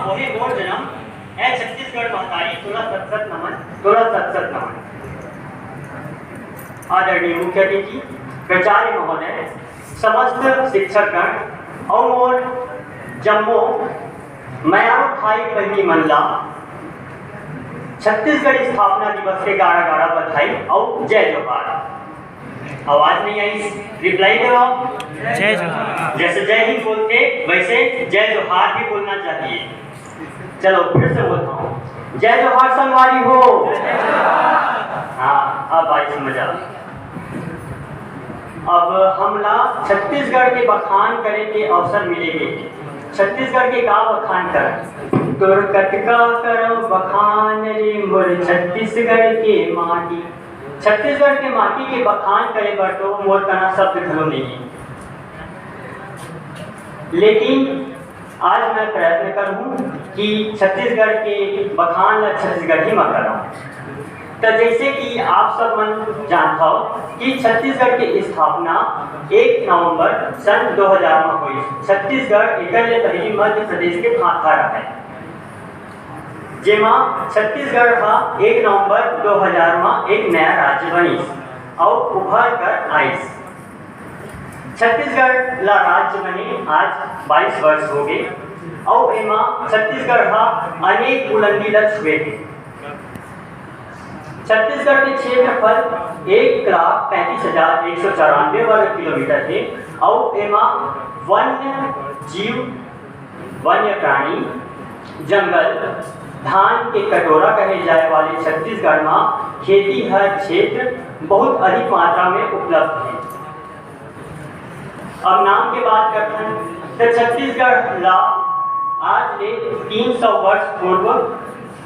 होहे मोर जन्म ए छत्तीसगढ़ महतारी 1667 नमन 1667 नमन। आदरणीय मुख्य अतिथि, प्राचार्य महोदय, समस्त शिक्षकगण और मोर जम्मो मैं भाई बहनी मनला छत्तीसगढ़ स्थापना दिवस के गाढ़ा गाढ़ा बधाई और जय जोहार। आवाज नहीं आई, रिप्लाई दो। जय जोहार। जैसे जय हिंद बोलते वैसे जय जोहार भी बोलना चाहिए। चलो फिर से बोलता हूँ, जय जोहार संगवारी हो। हाँ, अब आई समझ आ। अब हमला छत्तीसगढ़ के बखान करे के अवसर मिलेंगे। छत्तीसगढ़ के का बखान कर तोर कटका करो बखान रे मोर छत्तीसगढ़ के माटी। छत्तीसगढ़ के माटी के बखान करे बर तो मोर तना शब्द घलो नहीं, लेकिन आज मैं प्रयत्न करूँ कि छत्तीसगढ़ के बखान ला छत्तीसगढ़ी में कराऊँ। तो जैसे कि आप सब मन जानता हो कि छत्तीसगढ़ की स्थापना 1 नवंबर सन 2000 में हुई। छत्तीसगढ़ एक पहली मध्य प्रदेश के भाग रहा है, जेमा छत्तीसगढ़ का 1 नवंबर 2000 में एक नया राज्य बनी और उभर कर आई। छत्तीसगढ़ ला राज्य बने आज 22 वर्ष हो गए और एमा छत्तीसगढ़ का अनेक बुलंदी ला छुए। छत्तीसगढ़ के क्षेत्रफल 1,35,194 वर्ग किलोमीटर थे और एमा वन्य जीव, वन्य प्राणी, जंगल, धान के कटोरा कहे जाए वाले छत्तीसगढ़ में खेती हर क्षेत्र बहुत अधिक मात्रा में उपलब्ध है। अब नाम की बात करते हैं तो छत्तीसगढ़ ला आज से 300 वर्ष पूर्व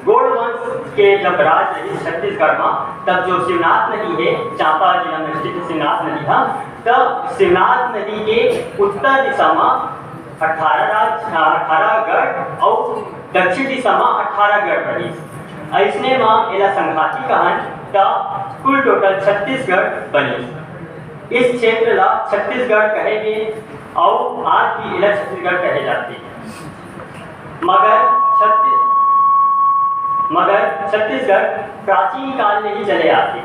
गोड़ वंश के जब राज रही छत्तीसगढ़ में, तब जो शिवनाथ नदी है, चांपा जिला में स्थित शिवनाथ नदी है, तब शिवनाथ नदी के उत्तर दिशा में 18 गढ़ और दक्षिण दिशा में 18 गढ़ रही। ऐसने में एला संघाती कहन का कुल टोटल छत्तीसगढ़ बनी। इस क्षेत्र ला छत्तीसगढ़ कहेंगे और आज भी एला छत्तीसगढ़ कहे जाते हैं। मगर छत्तीसगढ़ प्राचीन काल में ही चले आते।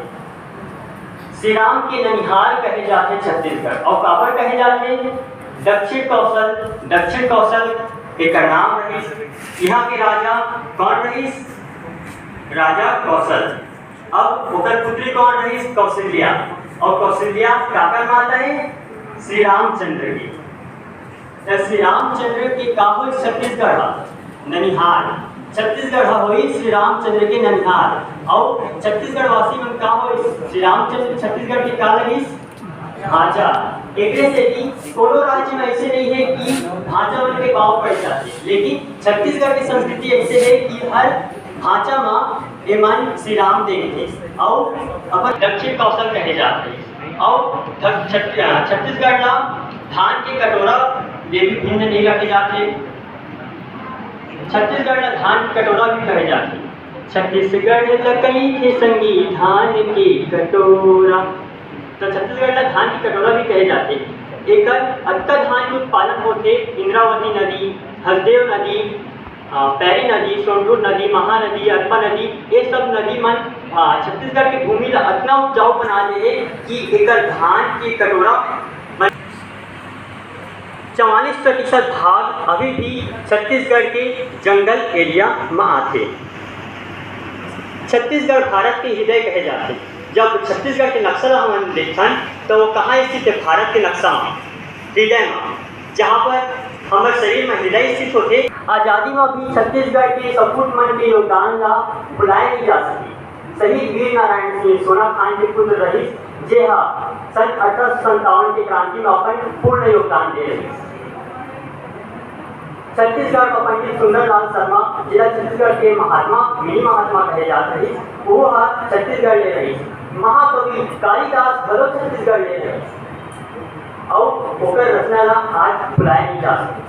श्री राम के ननिहाल कहे जाते छत्तीसगढ़ और काबर कहे जाते दक्षिण कौशल एक नाम रही। यहाँ के राजा कौन रही? राजा कौशल। अब ओकर पुत्री कौन रही? कौशल्या। और कौशल्या काकर माता है? श्री रामचंद्र की। श्री रामचंद्र के का हो छत्तीसगढ़ ननिहाल। छत्तीसगढ़ हुई श्री रामचंद्र के ननिहाल और छत्तीसगढ़ वासी में का हो श्री रामचंद्र छत्तीसगढ़ के का लगी ढांचा। एक से कि कोनो राज्य में ऐसे नहीं है कि ढांचा मन के गाँव पड़ जाते, लेकिन छत्तीसगढ़ की संस्कृति ऐसे है कि हर ढांचा में एमन श्री राम देखे और अपन दक्षिण कौशल कहे जाते। और छत्तीसगढ़ ला धान के कटोरा ये भी भिन्न नहीं रखे जाते। छत्तीसगढ़ ला धान के कटोरा भी कहे जाते। छत्तीसगढ़ लकड़ी के संगी धान के कटोरा, तो छत्तीसगढ़ ला धान की कटोरा भी कहे जाते। एक अत्ता धान के उत्पादन होते इंद्रावती नदी, हसदेव नदी, पैरी नदी, सोंडूर नदी, महानदी, अरपा नदी, ये सब नदी मन छत्तीसगढ़ की भूमि ला इतना उपजाऊ बना दे कि एक धान की कटोरा 44% भाग अभी भी छत्तीसगढ़ के जंगल एरिया में आते। छत्तीसगढ़ भारत के हृदय कहे जाते। जब छत्तीसगढ़ के नक्शा हम देखन तो वो कहाँ स्थित है? भारत के नक्शा में हृदय में, जहाँ पर हमारे शरीर में हृदय स्थित होते। आज़ादी में भी छत्तीसगढ़ के सपूत मन के योगदान ला भुलाए नहीं जा सके। शहीद वीर नारायण सिंह सोना खान के पुत्र रही, जे सन 1857 की क्रांति में अपन पूर्ण योगदान दे रहे। छत्तीसगढ़ का पंडित सुंदरलाल शर्मा जिला छत्तीसगढ़ के महात्मा मिनी महात्मा कहे जाते हैं, वो छत्तीसगढ़ ले रही। महाकवि कालिदास भलो छत्तीसगढ़ ले रहे और ओकर रचना ला आज भुलाए नहीं जा सकते।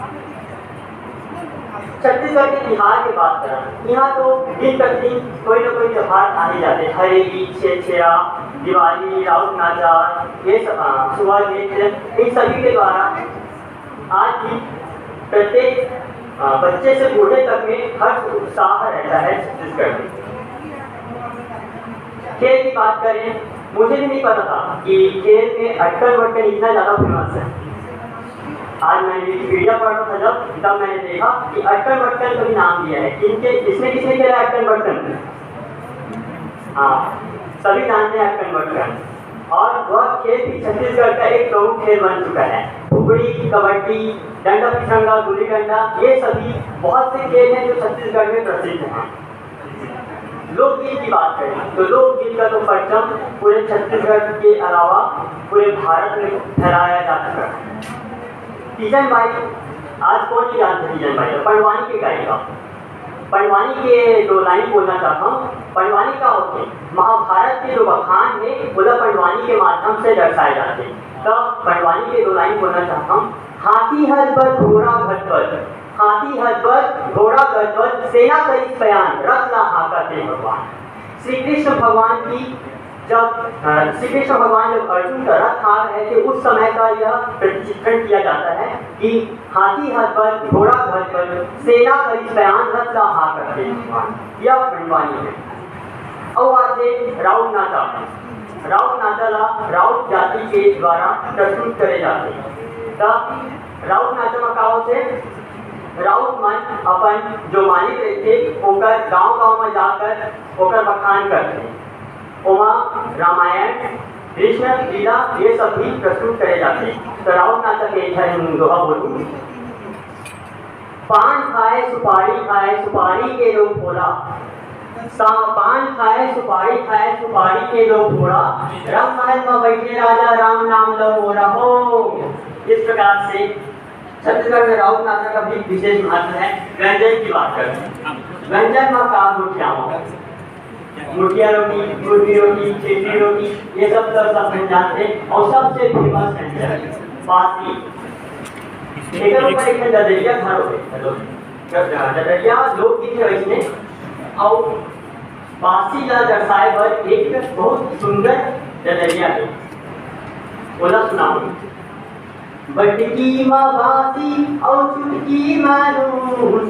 छत्तीसगढ़ के त्योहार की बात करें, यहाँ तो दिन प्रतिदिन कोई ना कोई त्योहार आने जाते। हरेली, छेरा, दिवाली, राउत नाचा, ये सब सुबह इन सभी के द्वारा आज भी प्रत्येक बच्चे से बूढ़े तक में हर उत्साह रहता है छत्तीसगढ़ में। खेल की बात करें, मुझे भी नहीं पता था कि खेल में अटकल बटकल इतना ज़्यादा फेमस है। आज मैंने विकिपीडिया पढ़ रहा था जब, तब मैंने देखा कि अटकल बटकल का भी नाम दिया है। किनके इसमें किसने खेला अटकल बटकल? हाँ, सभी जानते हैं अटकल बटकल। और वह खेल भी छत्तीसगढ़ का एक प्रमुख खेल बन चुका है। फुगड़ी, कबड्डी, डंडा पिछंगा, गुल्ली डंडा, ये सभी बहुत से खेल हैं जो छत्तीसगढ़ में प्रसिद्ध हैं। लोकगीत की बात करें तो लोकगीत का तो परचम पूरे छत्तीसगढ़ के अलावा पूरे भारत में फैलाया जा चुका है। तीजन बाई, आज कौन नहीं जानते तीजन बाई? पंडवानी के गायिका। पंडवानी के दो लाइन बोलना चाहता हूँ। पंडवानी का होते महाभारत के जो बखान है वो पंडवानी के माध्यम से दर्शाए जाते हैं। तो पंडवानी के दो लाइन बोलना चाहता हूँ। हाथी हथबद घोड़ा घटबद, हाथी हथबद घोड़ा घटबद, सेना कई बयान रथ ला हाकते भगवान। श्री कृष्ण भगवान की जब अर्जुन का रथ हार रहे थे उस समय का यह प्रतिचित्रण किया जाता है कि हाथी हथबद घोड़ा घटबद, सेना कई बयान रथ ला हाकते भगवान। यह पंडवानी है। और आज राउत नाचा, राउत नाचा राउत जाति के द्वारा प्रस्तुत करे जाते हैं। तब राउत नाचा में का होते, राउत मन अपन जो मालिक रहते ओकर गांव में जाकर ओकर बखान करते हैं। ओमा रामायण, कृष्ण लीला ये सब भी प्रस्तुत करे जाते हैं। तो राउत नाचा के दोहा बोलूं। पान खाए सुपारी के लोग भोला, पान खाए सुपारी के लोग भोला, राम महल में बैठे राजा राम नाम लो मोरा हो। इस प्रकार से छत्तीसगढ़ में राउत नाचा का भी विशेष महत्व है। व्यंजन की बात करते हैं। व्यंजन में का मुठिया रोटी, गुड़की रोटी, चेटी रोटी, ये सब बन जाते हैं। और सबसे फेमस व्यंजन बासी। एक ददरिया घर हो गए, ददरिया लोकगीत है इसमें। और बासी का दर्शाए पर एक बहुत सुंदर ददरिया है, बोला सुनाओ। बटकी माँ बासी और चुटकी मानून,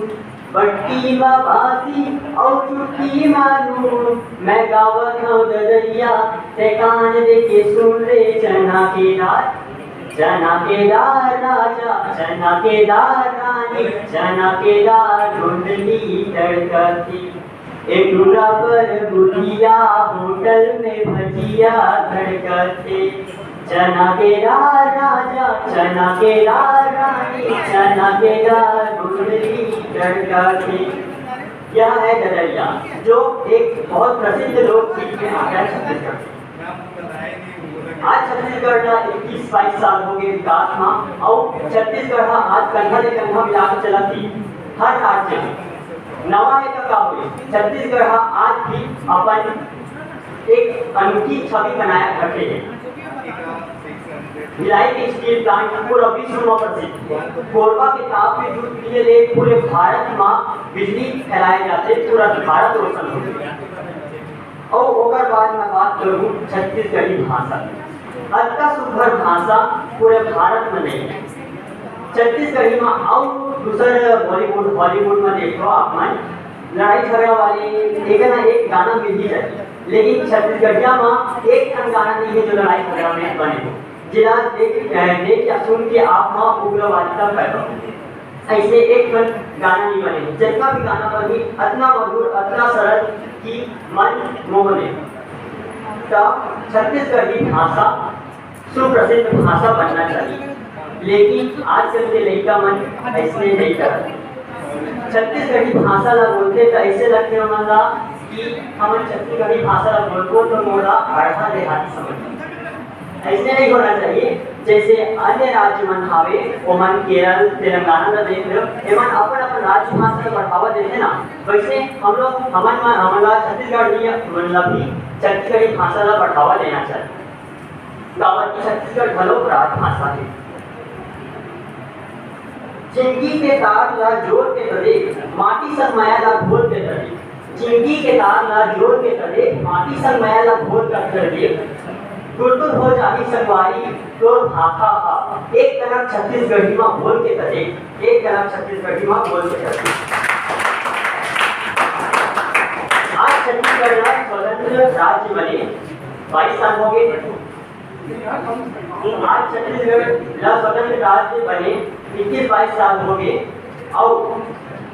बटकी माँ बासी और चुटकी मानून, मैं गावत हूँ ददरिया ते कान दे के सुन रे। चना के दार, चना के दार राजा, चना के दार रानी, चना के दार ढूंढली तड़कती। एक डूरा पर गुड़िया होटल में भजिया धड़कते। चना के दार राजा, चना के दार रानी, चना के दार ढूंढली तड़कते। यह है ददरिया जो एक बहुत प्रसिद्ध लोकगीत में आता है छत्तीसगढ़। आज छत्तीसगढ़ का 21-22 साल हो गए विकास में। और छत्तीसगढ़ आज कंधा से कंधा मिलाकर चलती हर राज्य में। नवा है का हुई छत्तीसगढ़ आज भी अपन एक अनूठी छवि बनाया करते हैं। भिलाई के स्टील प्लांट पूरा विश्व में प्रसिद्ध। कोरबा के ताप में दूध के लिए पूरे भारत में बिजली फैलाए जाते, पूरा भारत रोशन हो गया। और ओकर बाद में बात करूँ छत्तीसगढ़ी भाषा। अतका सुघर भाषा पूरे भारत में नहीं है। छत्तीसगढ़ी में और दूसर बॉलीवुड हॉलीवुड में देखो आप मन लड़ाई झगड़ा वाले एक ना एक गाना मिल ही जाए, लेकिन छत्तीसगढ़िया में एक ठन गाना नहीं है जो लड़ाई झगड़ा में बने हो। जिला देख या सुन के आप में उग्रवादिता पैदा हो, ऐसे एक ठन गाना नहीं बने। जितना भी गाना बने इतना मधुर, इतना सरल कि मन मोहने। तो छत्तीसगढ़ी भाषा सुप्रसिद्ध भाषा बनना चाहिए, लेकिन आजकल के लड़का मन ऐसे नहीं करते। छत्तीसगढ़ी भाषा ला बोलते तो ऐसे लगते हमारा कि हम छत्तीसगढ़ी भाषा ला बोलते तो मोरा आधा देहाती समझ। ऐसे नहीं होना चाहिए। जैसे अन्य राज्य मन हावे ओमन केरल तेलंगाना का देख लो, एमन अपन अपन राज्य भाषा को बढ़ावा देते ना, वैसे हम लोग हमारा छत्तीसगढ़ भी छत्तीसगढ़ी भाषा ला बढ़ावा देना चाहिए। गाँव की छत्तीसगढ़ भलो राजभाषा है। चिंकी के तार ला जोड़ के तले माटी संग माया ला घोल के तले, चिंकी के तार ला जोड़ के तले माटी संग माया ला घोल कर तले। तुरतुर हो जाही संगवारी तोर भाखा हा, एक कनक छत्तीसगढ़ी में बोल के करे, एक कनक छत्तीसगढ़ी में बोल के करे। आज छत्तीसगढ़ का स्वतंत्र राज्य बने 22 साल हो गए। आज छत्तीसगढ़ का स्वतंत्र राज्य बने 21-22 साल हो गए और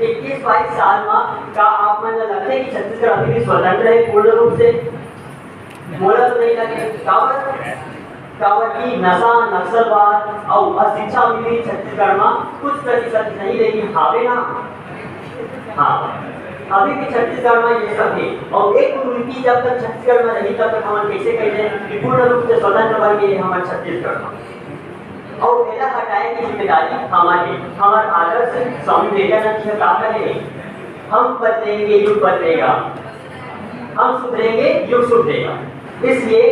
21-22 साल में का आप मन लगता है कि छत्तीसगढ़ अभी भी स्वतंत्र है पूर्ण रूप से? बोला तो नहीं लगे। काबर की नशा नक्सलवाद और अशिक्षा मिली छत्तीसगढ़ में कुछ प्रतिशत नहीं, लेकिन हावे ना, हाँ अभी भी छत्तीसगढ़ में ये सब है। और एक कुरीति जब तक छत्तीसगढ़ में रही तब तक हम कैसे कहते हैं कि पूर्ण रूप से स्वतंत्र बन गए हमारे छत्तीसगढ़ में। और पहला हटाए की जिम्मेदारी हमारी, हमारे आदर्श स्वामी विवेकानंद जी का कहे, हम बदलेंगे युग बदलेगा, हम सुधरेंगे युग सुधरेगा। इसलिए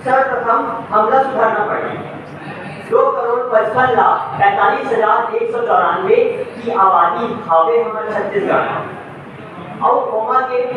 सर्वप्रथम हमला सुधारना पड़ेगा। 2,55,45,194 की आबादी हावे हमारे छत्तीसगढ़ और कोमा के